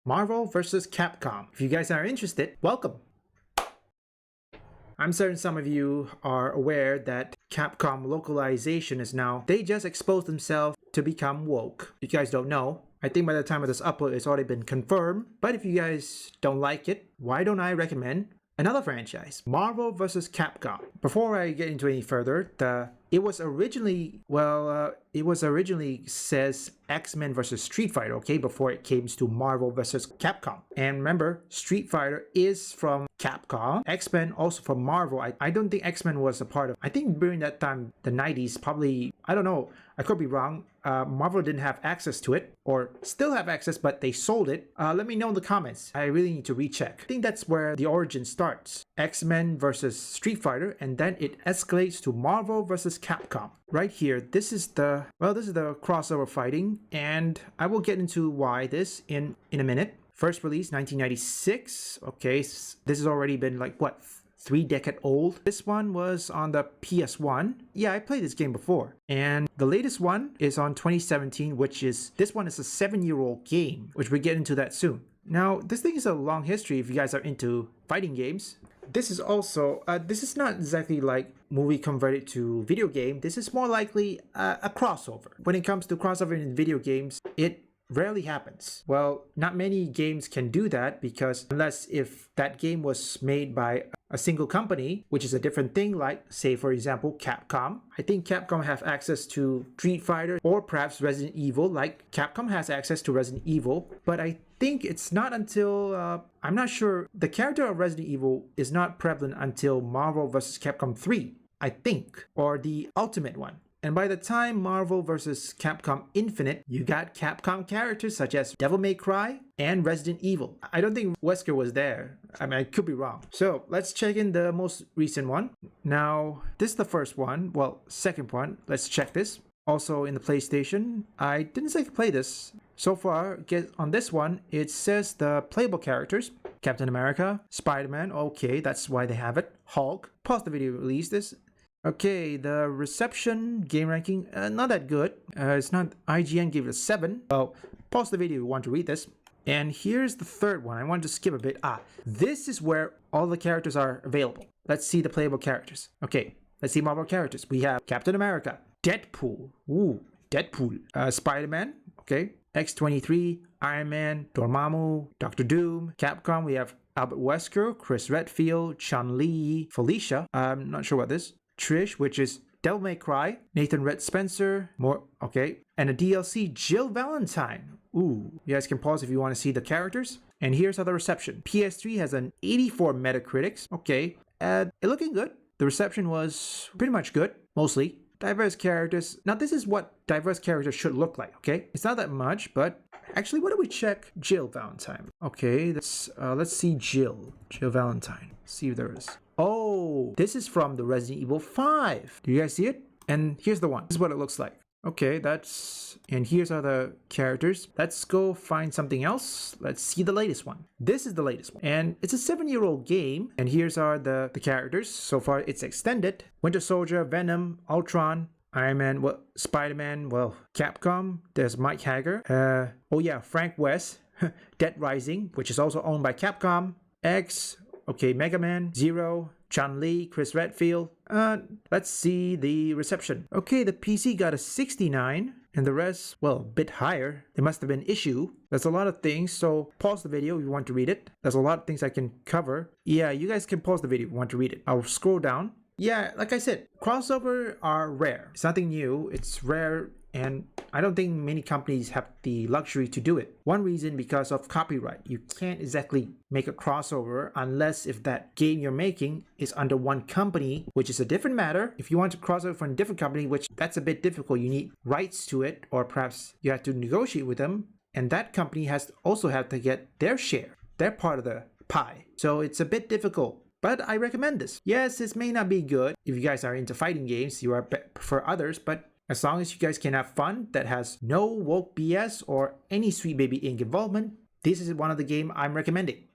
Marvel vs. Capcom. If you guys are interested, welcome! I'm certain some of you are aware that Capcom localization is now, they just exposed themselves to become woke. If you guys don't know, I think by the time of this upload it's already been confirmed, but if you guys don't like it, why don't I recommend another franchise, Marvel vs. Capcom. Before I get into any further, it was originally says X-Men vs. Street Fighter, okay, before it came to Marvel vs. Capcom. And remember, Street Fighter is from Capcom, X-Men also from Marvel. I don't think X-Men was a part of, I think during that time, the 90s, probably, I don't know, I could be wrong. Marvel didn't have access to it, or still have access, but they sold it. Let me know in the comments. I really need to recheck. I think that's where the origin starts. X-Men versus Street Fighter, and then it escalates to Marvel versus Capcom. Right here, this is the crossover fighting, and I will get into why this in a minute. First release 1996. Okay, this has already been like what, 3 decades old. This one was on the PS1. Yeah, I played this game before. And the latest one is on 2017, this one is a 7-year-old game, which we'll get into that soon. Now, this thing is a long history if you guys are into fighting games. This is also, this is not exactly like movie converted to video game. This is more likely a crossover. When it comes to crossover in video games, it rarely happens. Well, not many games can do that because unless if that game was made by a single company, which is a different thing, like say for example Capcom. I think Capcom have access to Street Fighter or perhaps Resident Evil, like Capcom has access to Resident Evil, but I think it's not until, I'm not sure, the character of Resident Evil is not prevalent until Marvel vs. Capcom 3, I think, or the Ultimate one. And by the time Marvel vs. Capcom Infinite, you got Capcom characters such as Devil May Cry and Resident Evil. I don't think Wesker was there. I mean, I could be wrong. So let's check in the most recent one. Now, this is the first one. Well, second one. Let's check this. Also in the PlayStation. I didn't say to play this. So far, on this one, it says the playable characters. Captain America, Spider-Man. Okay, that's why they have it. Hulk. Pause the video, release this. Okay, the reception, game ranking, not that good. It's not, IGN gave it a 7. Well, pause the video if you want to read this. And here's the third one. I wanted to skip a bit. This is where all the characters are available. Let's see the playable characters. Okay, let's see Marvel characters. We have Captain America, Deadpool, Deadpool, Spider-Man, okay, X-23, Iron Man, Dormammu, Doctor Doom. Capcom, we have Albert Wesker, Chris Redfield, Chun-Li, Felicia, I'm not sure what this. Trish, which is Devil May Cry, Nathan Red Spencer, and a DLC, Jill Valentine. Ooh, you guys can pause if you want to see the characters. And here's how the reception. PS3 has an 84 Metacritics. Okay, it looking good. The reception was pretty much good, mostly. Diverse characters. Now this is what diverse characters should look like, okay? It's not that much, but actually, why don't we check Jill Valentine? Okay, let's see Jill Valentine. See if there is. Oh, this is from the Resident Evil 5. Do you guys see it? And here's the one. This is what it looks like. Okay, and here's other characters. Let's go find something else. Let's see the latest one. This is the latest one. And it's a 7-year-old game. And here's are the characters. So far, it's extended. Winter Soldier, Venom, Ultron, Iron Man, Spider-Man, Capcom. There's Mike Hager. Oh yeah, Frank West, Dead Rising, which is also owned by Capcom. X, okay, Mega Man, Zero, Chun-Li, Chris Redfield. Let's see the reception. Okay, the PC got a 69, and the rest, a bit higher. There must have been issue. There's a lot of things, so pause the video if you want to read it. There's a lot of things I can cover. Yeah, you guys can pause the video if you want to read it. I'll scroll down. Yeah, like I said, crossover are rare. It's nothing new. It's rare, and I don't think many companies have the luxury to do it. One reason, because of copyright. You can't exactly make a crossover unless if that game you're making is under one company, which is a different matter. If you want to cross over from a different company, which that's a bit difficult, you need rights to it, or perhaps you have to negotiate with them, and that company also have to get their share, their part of the pie. So it's a bit difficult. But I recommend this. Yes, this may not be good if you guys are into fighting games, you prefer others, but as long as you guys can have fun that has no woke BS or any Sweet Baby Inc. involvement, this is one of the game I'm recommending.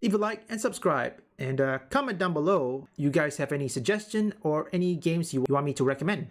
leave a like and subscribe. And comment down below you guys have any suggestion or any games you want me to recommend.